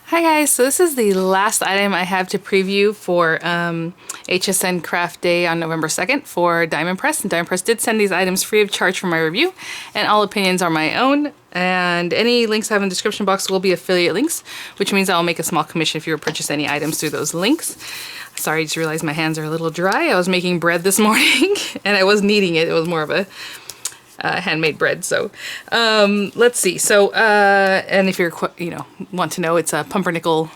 Hi guys, so this is the last item I have to preview for HSN Craft Day on November 2nd for Diamond Press. And Diamond Press did send these items free of charge for my review, and all opinions are my own. And any links I have in the description box will be affiliate links, which means I'll make a small commission if you purchase any items through those links. Sorry, I just realized my hands are a little dry. I was making bread this morning and I was kneading it. It was more of a handmade bread. So let's see. So and if you're want to know, it's a pumpernickel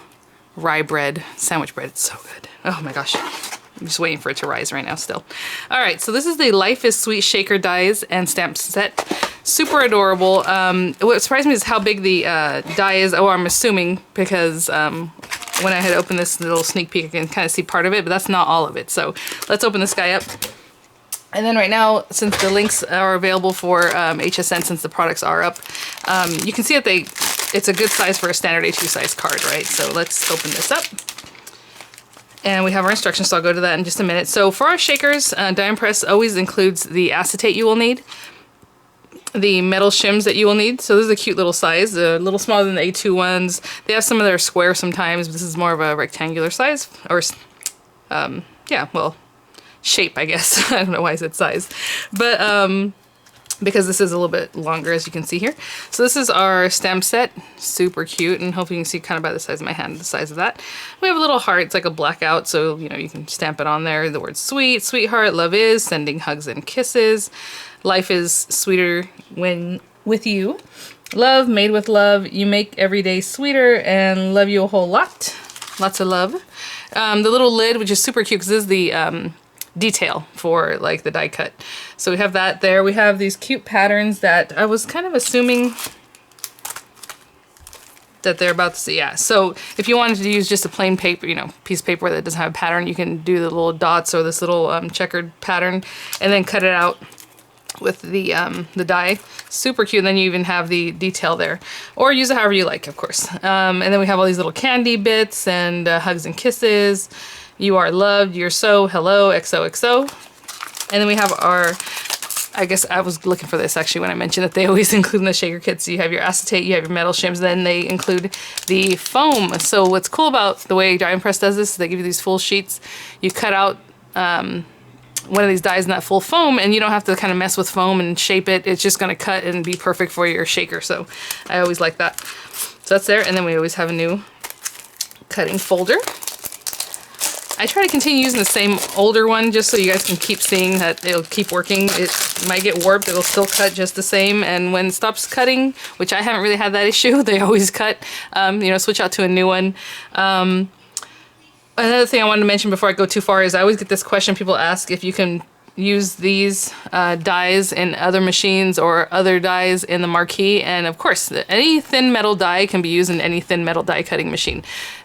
rye bread, sandwich bread. It's so good. Oh my gosh, I'm just waiting for it to rise right now still. All right, so this is the Life is Sweet shaker dies and stamp set. Super adorable. What surprised me is how big the die is. Oh, I'm assuming because when I had opened this little sneak peek, I can kind of see part of it, but that's not all of it. So let's open this guy up. And then right now, since the links are available for HSN, since the products are up, you can see that it's a good size for a standard A2 size card, right? So let's open this up. And we have our instructions, so I'll go to that in just a minute. So for our shakers, Diamond Press always includes the acetate you will need, the metal shims that you will need. So this is a cute little size, a little smaller than the A2 ones. They have some of their square sometimes, but this is more of a rectangular size, or yeah, well, shape, I guess. I don't know why I said size, but because this is a little bit longer, as you can see here. So this is our stamp set, super cute, and hopefully you can see kind of by the size of my hand, the size of that. We have a little heart, it's like a blackout, so you know you can stamp it on there. The word sweet, sweetheart, love is, sending hugs and kisses. Life is sweeter when with you. Love, made with love, you make every day sweeter, and love you a whole lot. Lots of love. The little lid, which is super cute, because this is the detail for like the die cut. So we have that there. We have these cute patterns that I was kind of assuming that they're about to see. Yeah, so if you wanted to use just a plain paper, piece of paper that doesn't have a pattern, you can do the little dots or this little checkered pattern and then cut it out with the die. Super cute. And then you even have the detail there, or use it however you like, of course. And then we have all these little candy bits and hugs and kisses. You are loved, you're so, hello, XOXO. And then we have our, I guess I was looking for this actually when I mentioned that they always include in the shaker kits. So you have your acetate, you have your metal shims, then they include the foam. So what's cool about the way Diamond Press does this is they give you these full sheets. You cut out one of these dies in that full foam, and you don't have to kind of mess with foam and shape it. It's just going to cut and be perfect for your shaker. So I always like that. So that's there. And then we always have a new cutting folder. I try to continue using the same older one just so you guys can keep seeing that it'll keep working. It might get warped, it'll still cut just the same, and when it stops cutting, which I haven't really had that issue, they always cut, switch out to a new one. Another thing I wanted to mention before I go too far is I always get this question, people ask if you can use these dies in other machines or other dies in the marquee, and of course any thin metal die can be used in any thin metal die cutting machine.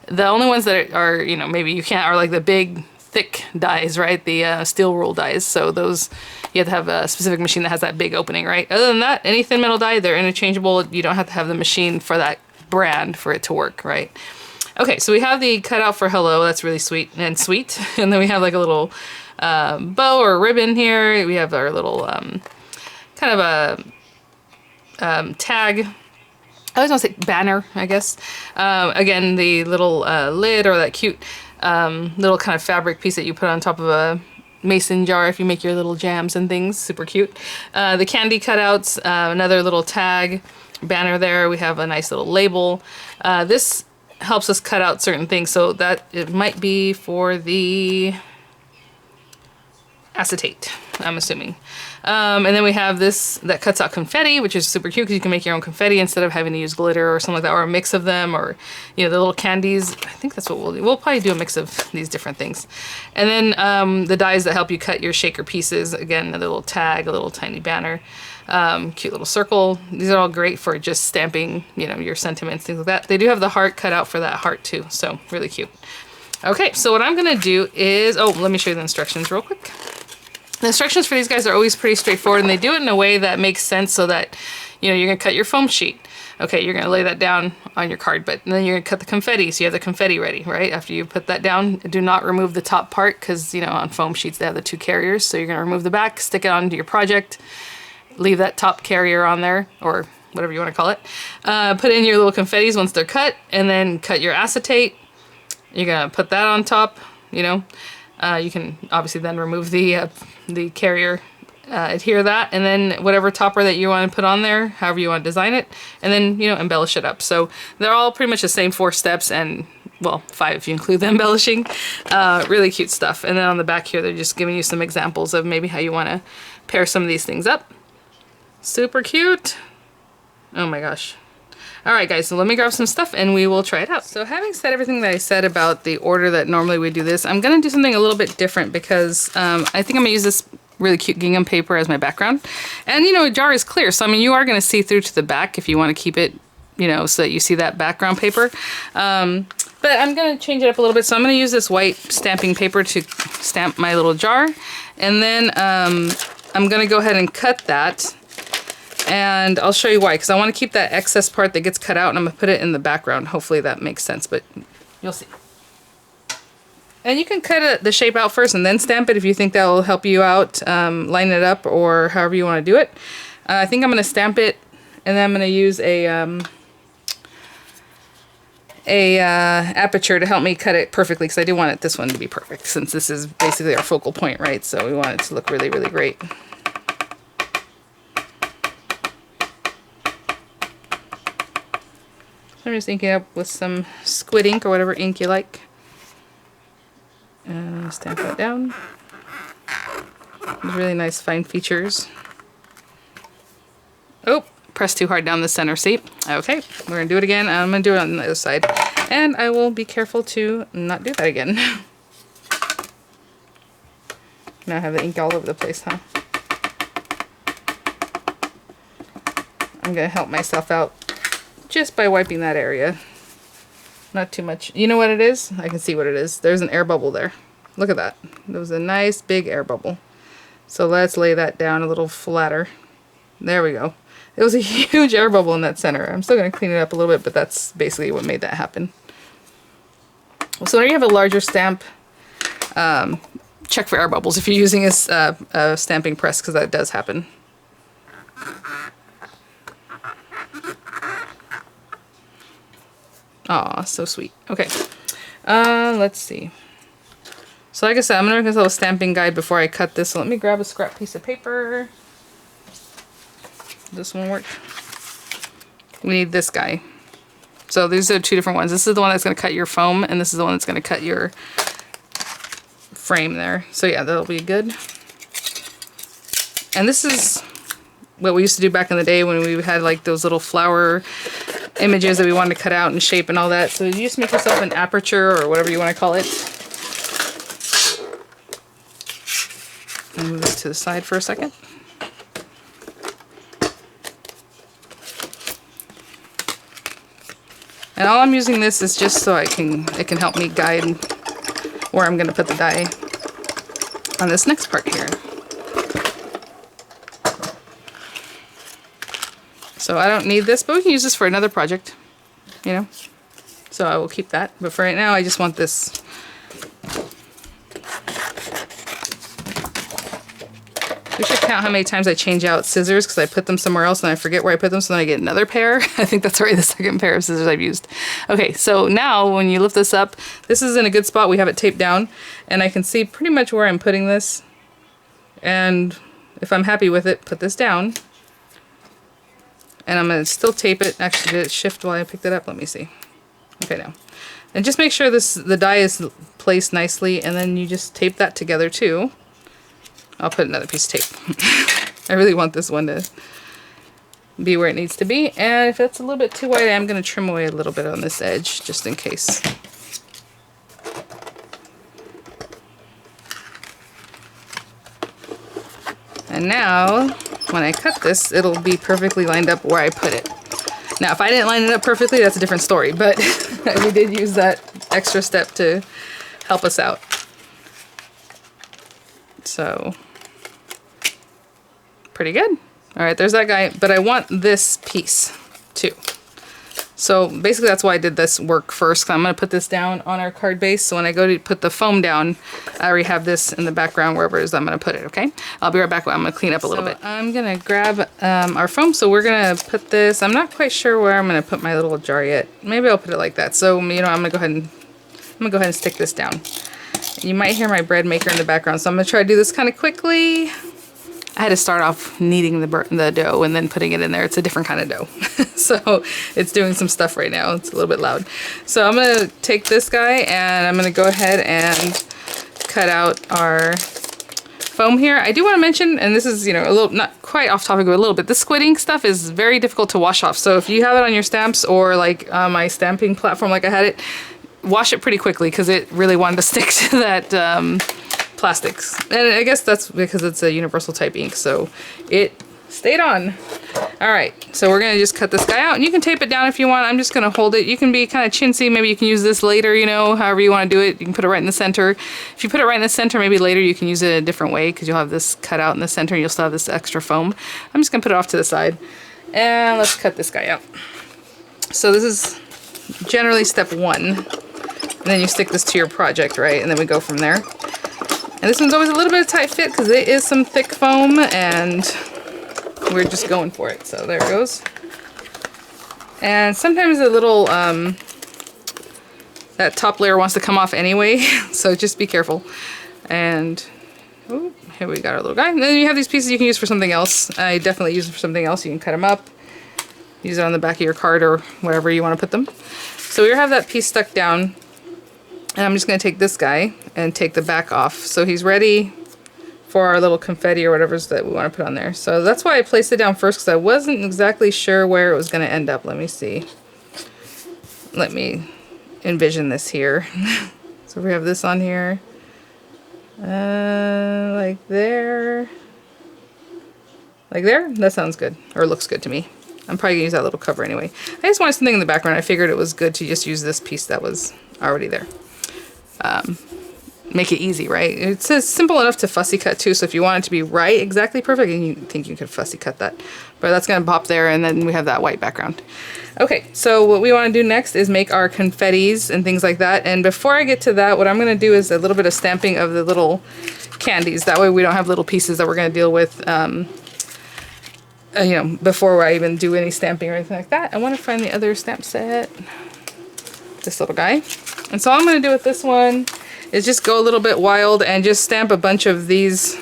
The only ones that are maybe you can't are like the big thick dies, right? The steel rule dies. So those you have to have a specific machine that has that big opening, right? Other than that, any thin metal die, they're interchangeable. You don't have to have the machine for that brand for it to work, right? Okay, so we have the cutout for hello. That's really sweet. And then we have like a little bow or ribbon here. We have our little kind of a tag. I always want to say banner, I guess. Again, the little lid or that cute little kind of fabric piece that you put on top of a mason jar if you make your little jams and things. Super cute. The candy cutouts, another little tag, banner there. We have a nice little label. This helps us cut out certain things, so that it might be for the acetate, I'm assuming. And then we have this that cuts out confetti, which is super cute because you can make your own confetti instead of having to use glitter or something like that, or a mix of them, or the little candies. I think that's what we'll do. We'll probably do a mix of these different things. And then the dies that help you cut your shaker pieces. Again, a little tag, a little tiny banner, cute little circle. These are all great for just stamping, your sentiments, things like that. They do have the heart cut out for that heart too, so really cute. Okay, so what I'm gonna do is, let me show you the instructions real quick. The instructions for these guys are always pretty straightforward, and they do it in a way that makes sense so that, you're going to cut your foam sheet. Okay, you're going to lay that down on your card, but then you're going to cut the confetti, so you have the confetti ready, right? After you put that down, do not remove the top part because, on foam sheets they have the two carriers, so you're going to remove the back, stick it onto your project, leave that top carrier on there, or whatever you want to call it. Put in your little confettis once they're cut, and then cut your acetate. You're gonna put that on top, you know. You can obviously then remove the carrier, adhere that, and then whatever topper that you want to put on there, however you want to design it, and then, you know, embellish it up. So they're all pretty much the same 4 steps, and well, 5 if you include the embellishing. Really cute stuff. And then on the back here, they're just giving you some examples of maybe how you want to pair some of these things up. Super cute. Oh my gosh. All right, guys, so let me grab some stuff and we will try it out. So having said everything that I said about the order that normally we do this, I'm going to do something a little bit different because I think I'm going to use this really cute gingham paper as my background. And, you know, a jar is clear, so I mean, you are going to see through to the back if you want to keep it, you know, so that you see that background paper. But I'm going to change it up a little bit. So I'm going to use this white stamping paper to stamp my little jar. And then I'm going to go ahead and cut that. And I'll show you why, because I want to keep that excess part that gets cut out, and I'm going to put it in the background. Hopefully that makes sense, but you'll see. And you can cut the shape out first and then stamp it if you think that will help you out, line it up, or however you want to do it. I think I'm going to stamp it, and then I'm going to use a aperture to help me cut it perfectly, because I do want this one to be perfect, since this is basically our focal point, right? So we want it to look really, really great. I'm just inking up with some squid ink or whatever ink you like. And stamp that down. There's really nice fine features. Oh, press too hard down the center, see? Okay, we're gonna do it again. I'm gonna do it on the other side. And I will be careful to not do that again. Now I have the ink all over the place, huh? I'm gonna help myself out just by wiping that area. Not too much. You know what it is? I can see what it is. There's an air bubble there. Look at that. There was a nice big air bubble. So let's lay that down a little flatter. There we go. It was a huge air bubble in that center. I'm still going to clean it up a little bit, but that's basically what made that happen. So when you have a larger stamp, check for air bubbles if you're using a stamping press, because that does happen. Aw, so sweet. Okay, let's see. So like I said, I'm going to make a little stamping guide before I cut this. So let me grab a scrap piece of paper. This one work. We need this guy. So these are 2 different ones. This is the one that's going to cut your foam, and this is the one that's going to cut your frame there. So yeah, that'll be good. And this is what we used to do back in the day when we had like those little flower images that we wanted to cut out and shape and all that. So you just make yourself an aperture or whatever you want to call it. And move this to the side for a second. And all I'm using this is just so it can help me guide where I'm going to put the die on this next part here. So I don't need this, but we can use this for another project, you know. So I will keep that. But for right now, I just want this. We should count how many times I change out scissors, because I put them somewhere else and I forget where I put them, so then I get another pair. I think that's already the 2nd pair of scissors I've used. Okay, so now when you lift this up, this is in a good spot. We have it taped down, and I can see pretty much where I'm putting this. And if I'm happy with it, put this down. And I'm going to still tape it. Actually, did it shift while I picked it up? Let me see. Okay, now. And just make sure the die is placed nicely, and then you just tape that together too. I'll put another piece of tape. I really want this one to be where it needs to be. And if it's a little bit too wide, I'm going to trim away a little bit on this edge, just in case. And now, when I cut this, it'll be perfectly lined up where I put it. Now, if I didn't line it up perfectly, that's a different story, but we did use that extra step to help us out. So, pretty good. All right, there's that guy, but I want this piece too. So basically that's why I did this work first, 'cause I'm going to put this down on our card base. So when I go to put the foam down, I already have this in the background wherever it is I'm going to put it, okay? I'll be right back. I'm going to clean up a little bit. I'm going to grab our foam. So we're going to put this, I'm not quite sure where I'm going to put my little jar yet. Maybe I'll put it like that. So, you know, I'm going to go ahead and stick this down. You might hear my bread maker in the background. So I'm going to try to do this kind of quickly. I had to start off kneading the dough and then putting it in there. It's a different kind of dough. So it's doing some stuff right now. It's a little bit loud. So I'm going to take this guy and I'm going to go ahead and cut out our foam here. I do want to mention, and this is, you know, a little, not quite off topic, but a little bit, this squid ink stuff is very difficult to wash off. So if you have it on your stamps or like my stamping platform like I had it, wash it pretty quickly because it really wanted to stick to that plastics. And I guess that's because it's a universal type ink, so it stayed on. All right, so we're gonna just cut this guy out, and you can tape it down if you want. I'm just gonna hold it. You can be kind of chintzy. Maybe you can use this later, you know, however you want to do it. You can put it right in the center. If you put it right in the center, maybe later you can use it a different way because you'll have this cut out in the center and you'll still have this extra foam. I'm just gonna put it off to the side, and let's cut this guy out. So this is generally step one, and then you stick this to your project, right? And then we go from there. And this one's always a little bit of tight fit because it is some thick foam and we're just going for it. So there it goes. And sometimes a little, that top layer wants to come off anyway. So just be careful. And oh, here we got our little guy. And then you have these pieces you can use for something else. I definitely use them for something else. You can cut them up, use it on the back of your card or wherever you want to put them. So we have that piece stuck down. And I'm just going to take this guy and take the back off. So he's ready for our little confetti or whatever that we want to put on there. So that's why I placed it down first, because I wasn't exactly sure where it was going to end up. Let me see. Let me envision this here. So we have this on here. Like there. Like there? That sounds good. Or looks good to me. I'm probably going to use that little cover anyway. I just wanted something in the background. I figured it was good to just use this piece that was already there. Make it easy, right? It's simple enough to fussy cut too, so if you want it to be right, exactly perfect, and you think you could fussy cut that. But that's going to pop there, and then we have that white background. Okay, so what we want to do next is make our confettis and things like that. And before I get to that, what I'm going to do is a little bit of stamping of the little candies. That way we don't have little pieces that we're going to deal with you know, before I even do any stamping or anything like that. I want to find the other stamp set. This little guy. And so all I'm going to do with this one is just go a little bit wild and just stamp a bunch of these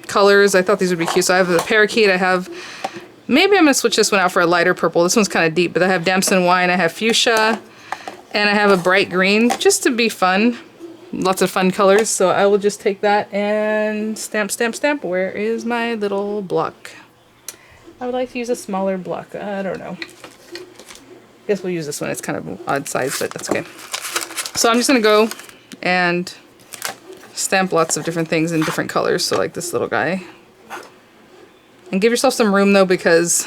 colors. I thought these would be cute. So I have the parakeet. I have, maybe I'm going to switch this one out for a lighter purple. This one's kind of deep, but I have damson wine. I have fuchsia, and I have a bright green, just to be fun. Lots of fun colors. So I will just take that and stamp, stamp, stamp. Where is my little block? I would like to use a smaller block. I don't know. Guess we'll use this one. It's kind of odd size, but that's okay. So I'm just going to go and stamp lots of different things in different colors. So like this little guy. And give yourself some room though, because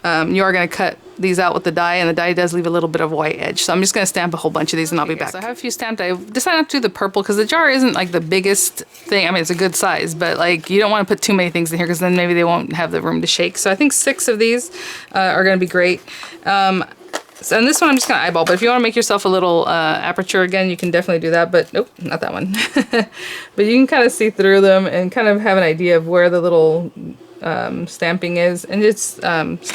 you are going to cut these out with the die, and the die does leave a little bit of white edge. So I'm just going to stamp a whole bunch of these and I'll be back. So I have a few stamped. I decided not to do the purple because the jar isn't like the biggest thing. I mean, it's a good size, but like you don't want to put too many things in here because then maybe they won't have the room to shake. So I think 6 of these are going to be great. So, and this one I'm just going to eyeball, but if you want to make yourself a little aperture again, you can definitely do that, but nope, not that one. But you can kind of see through them and kind of have an idea of where the little stamping is, and just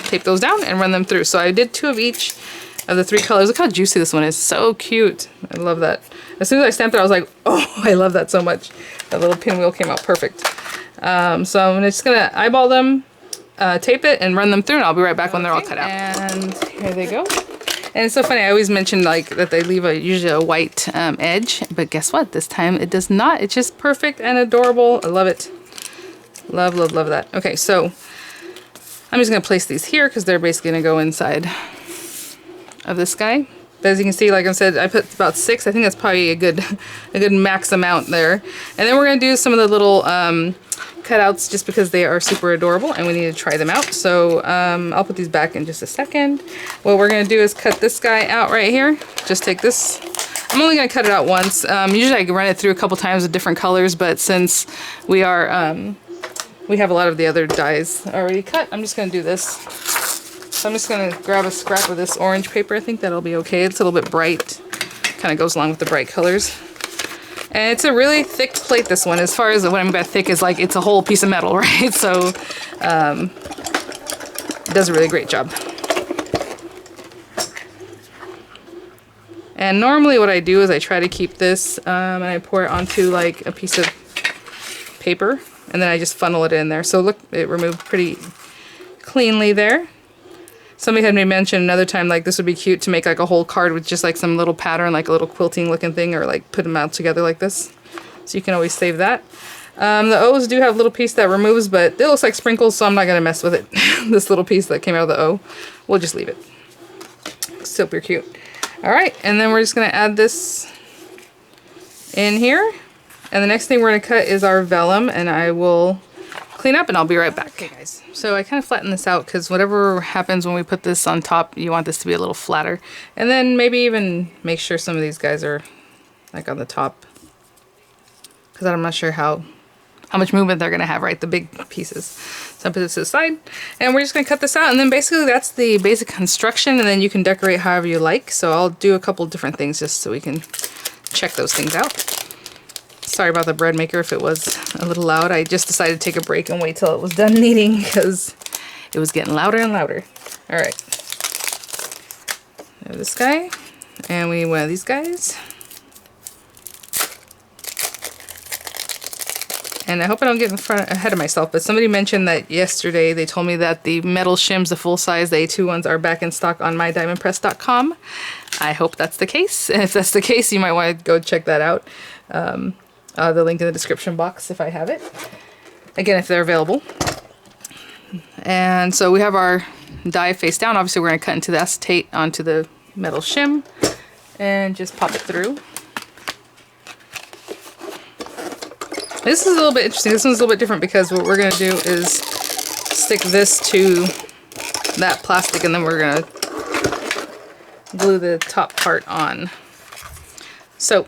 tape those down and run them through. So I did 2 of each of the 3 colors. Look how juicy this one is. So cute. I love that. As soon as I stamped it, I was like, oh, I love that so much. That little pinwheel came out perfect. So I'm just going to eyeball them, tape it, and run them through, and I'll be right back when they're all cut out. And here they go. And it's so funny, I always mention like that they leave usually a white edge, but guess what? This time it does not. It's just perfect and adorable. I love it. Love, love, love that. Okay, so I'm just going to place these here because they're basically going to go inside of this guy. But as you can see, like I said, I put about 6. I think that's probably a good max amount there. And then we're going to do some of the little cutouts just because they are super adorable and we need to try them out. So I'll put these back in just a second. What we're going to do is cut this guy out right here. Just take this. I'm only going to cut it out once. Usually I run it through a couple times with different colors, but since we are we have a lot of the other dies already cut, I'm just going to do this So I'm just gonna grab a scrap of this orange paper. I think that'll be okay. It's a little bit bright. Kind of goes along with the bright colors. And it's a really thick plate, this one. As far as what I mean by thick is like it's a whole piece of metal, right? So it does a really great job. And normally what I do is I try to keep this and I pour it onto like a piece of paper and then I just funnel it in there. So look, it removed pretty cleanly there. Somebody had me mention another time like this would be cute to make like a whole card with just like some little pattern, like a little quilting looking thing, or like put them out together like this. So you can always save that. The O's do have a little piece that removes, but it looks like sprinkles, so I'm not going to mess with it. This little piece that came out of the O, we'll just leave it. Super cute. Alright, and then we're just going to add this in here. And the next thing we're going to cut is our vellum, and I will clean up and I'll be right back. Okay guys, so I kind of flatten this out because whatever happens when we put this on top, you want this to be a little flatter. And then maybe even make sure some of these guys are like on the top, because I'm not sure how much movement they're going to have, right? The big pieces. So I put this to the side and we're just going to cut this out, and then basically that's the basic construction, and then you can decorate however you like. So I'll do a couple different things just so we can check those things out. Sorry about the bread maker if it was a little loud. I just decided to take a break and wait till it was done kneading because it was getting louder and louder. All right. We have this guy, and we need one of these guys. And I hope I don't get ahead of myself, but somebody mentioned that yesterday. They told me that the metal shims, the full size, the A2 ones, are back in stock on mydiamondpress.com. I hope that's the case. And if that's the case, you might want to go check that out. The link in the description box if I have it. Again, if they're available. And so we have our die face down. Obviously, we're going to cut into the acetate onto the metal shim and just pop it through. This is a little bit interesting. This one's a little bit different because what we're going to do is stick this to that plastic, and then we're going to glue the top part on. So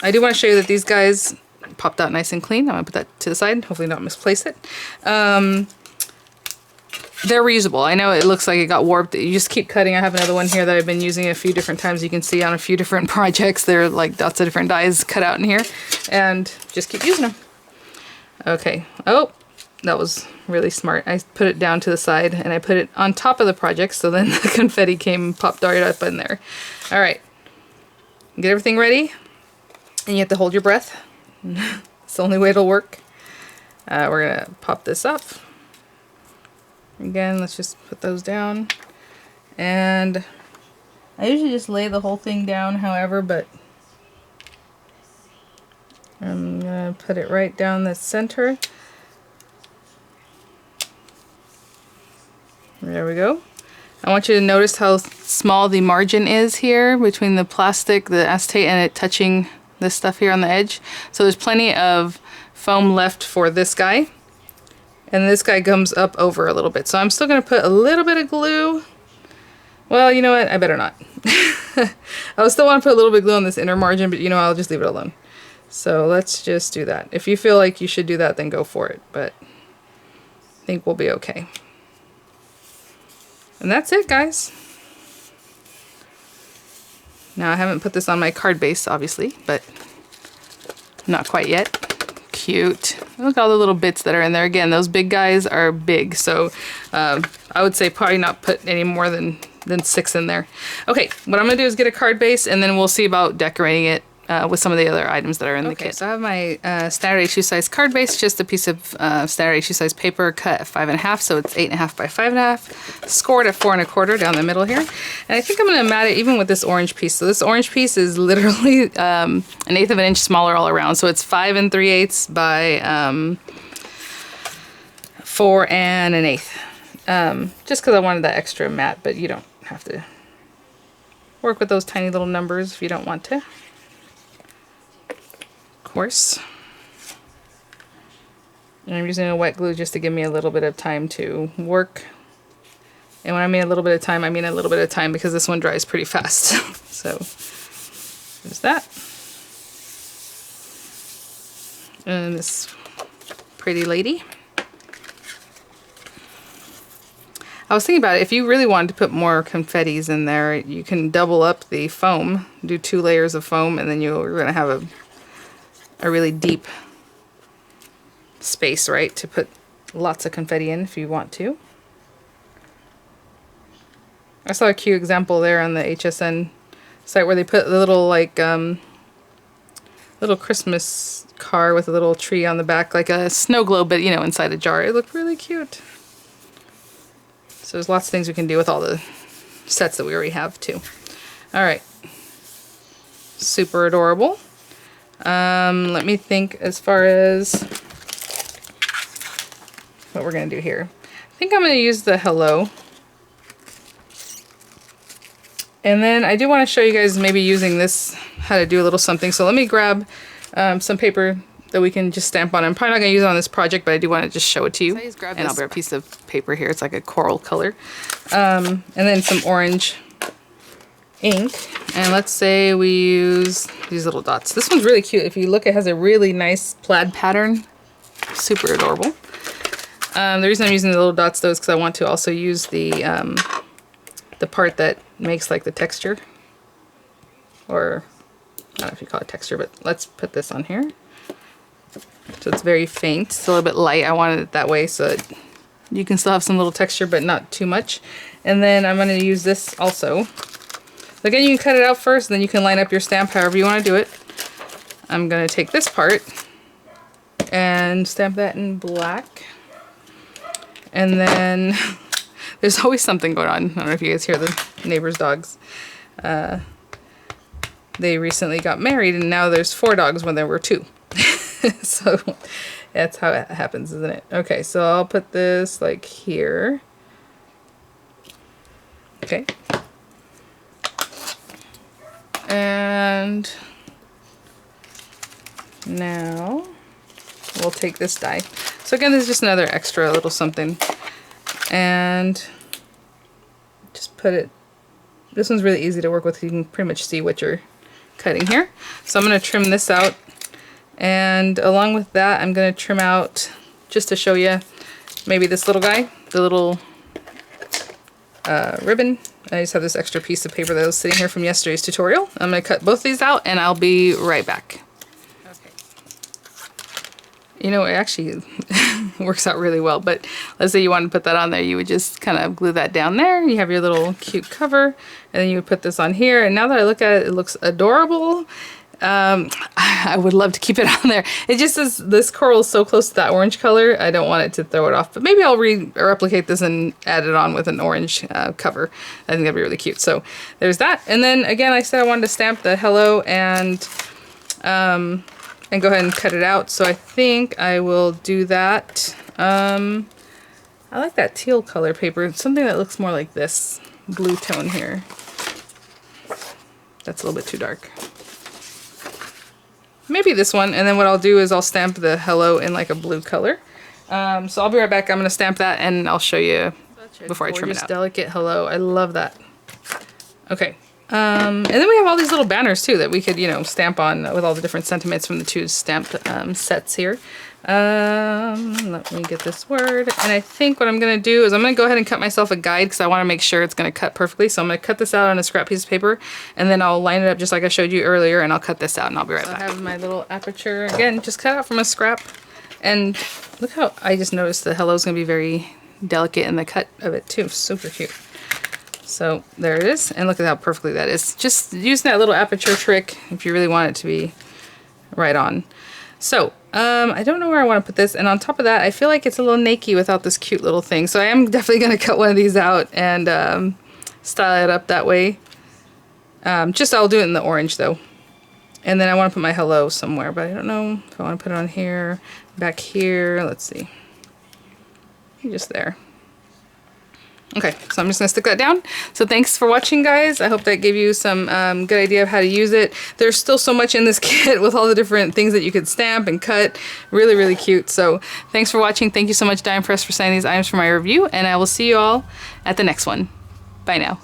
I do want to show you that these guys popped out nice and clean. I'm going to put that to the side, hopefully not misplace it. They're reusable. I know it looks like it got warped. You just keep cutting. I have another one here that I've been using a few different times. You can see on a few different projects. There are like dots of different dies cut out in here. And just keep using them. Okay. Oh, that was really smart. I put it down to the side and I put it on top of the project, so then the confetti came popped right up in there. All right. Get everything ready. And you have to hold your breath. It's the only way it'll work. We're going to pop this up. Again, let's just put those down. And I usually just lay the whole thing down, however, but I'm going to put it right down the center. There we go. I want you to notice how small the margin is here between the plastic, the acetate, and it touching this stuff here on the edge. So there's plenty of foam left for this guy. And this guy comes up over a little bit. So I'm still going to put a little bit of glue. Well, you know what? I better not. I still want to put a little bit of glue on this inner margin, but you know, I'll just leave it alone. So let's just do that. If you feel like you should do that, then go for it. But I think we'll be okay. And that's it, guys. Now, I haven't put this on my card base, obviously, but not quite yet. Cute. Look at all the little bits that are in there. Again, those big guys are big, so I would say probably not put any more than 6 in there. Okay, what I'm going to do is get a card base, and then we'll see about decorating it with some of the other items that are in the kit. So I have my standard A2 size card base, just a piece of standard A2 size paper cut at 5.5, so it's 8.5 by 5.5, scored at 4 1/4 down the middle here. And I think I'm going to mat it even with this orange piece. So this orange piece is literally 1/8 of an inch smaller all around. So it's 5 3/8 by 4 1/8. Just because I wanted that extra mat, but you don't have to work with those tiny little numbers if you don't want to. Course. And I'm using a wet glue just to give me a little bit of time to work. And when I mean a little bit of time, I mean a little bit of time because this one dries pretty fast. So there's that. And this pretty lady. I was thinking about it, if you really wanted to put more confettis in there, you can double up the foam, do 2 layers of foam, and then you're going to have a really deep space, right, to put lots of confetti in if you want to. I saw a cute example there on the HSN site where they put the little like little Christmas car with a little tree on the back, like a snow globe, but you know, inside a jar. It looked really cute. So there's lots of things we can do with all the sets that we already have too. All right, super adorable. Let me think as far as what we're gonna do here. I think I'm gonna use the hello. And then I do want to show you guys maybe using this, how to do a little something. So let me grab some paper that we can just stamp on. I'm probably not going to use it on this project, but I do want to just show it to you. So I just grabbed a piece of paper here. It's like a coral color. And then some orange ink. And let's say we use these little dots. This one's really cute. If you look, it has a really nice plaid pattern. Super adorable. The reason I'm using the little dots though is because I want to also use the part that makes like the texture, or I don't know if you call it texture, but let's put this on here. So it's very faint, it's a little bit light. I wanted it that way so that you can still have some little texture but not too much. And then I'm going to use this also. Again, you can cut it out first, and then you can line up your stamp however you want to do it. I'm going to take this part and stamp that in black, and then there's always something going on. I don't know if you guys hear the neighbor's dogs. They recently got married, and now there's 4 dogs when there were 2. So that's how it happens, isn't it? Okay, so I'll put this like here. Okay. And now we'll take this die. So again, this is just another extra little something. And just put it, this one's really easy to work with. You can pretty much see what you're cutting here. So I'm going to trim this out, and along with that I'm going to trim out, just to show you, maybe this little guy, the little ribbon. I just have this extra piece of paper that was sitting here from yesterday's tutorial. I'm going to cut both these out and I'll be right back. You know, it actually works out really well, but let's say you want to put that on there, you would just kind of glue that down there. You have your little cute cover, and then you would put this on here. And now that I look at it, it looks adorable. I would love to keep it on there. It just is, this coral is so close to that orange color, I don't want it to throw it off. But maybe I'll replicate this and add it on with an orange cover. I think that'd be really cute. So there's that. And then again, I said I wanted to stamp the hello and go ahead and cut it out. So I think I will do that. I like that teal color paper. Something that looks more like this blue tone here. That's a little bit too dark. Maybe this one. And then what I'll do is I'll stamp the hello in like a blue color. So I'll be right back. I'm going to stamp that and I'll show you before I trim it out. Delicate hello. I love that. Okay. And then we have all these little banners too that we could, you know, stamp on with all the different sentiments from the 2 stamped sets here. Let me get this word. And I think what I'm going to do is I'm going to go ahead and cut myself a guide because I want to make sure it's going to cut perfectly. So I'm going to cut this out on a scrap piece of paper, and then I'll line it up just like I showed you earlier, and I'll cut this out and I'll be right back. I have my little aperture, again, just cut out from a scrap. And look how I just noticed the hello is going to be very delicate in the cut of it too. Super cute. So there it is, and look at how perfectly that is. Just using that little aperture trick if you really want it to be right on. So I don't know where I want to put this, and on top of that I feel like it's a little naked without this cute little thing. So I am definitely going to cut one of these out and style it up that way. Just I'll do it in the orange though. And then I want to put my hello somewhere, but I don't know if I want to put it on here, back here. Let's see. Just there. Okay, so I'm just going to stick that down. So thanks for watching, guys. I hope that gave you some good idea of how to use it. There's still so much in this kit with all the different things that you could stamp and cut. Really, really cute. So thanks for watching. Thank you so much, Diamond Press, for sending these items for my review, and I will see you all at the next one. Bye now.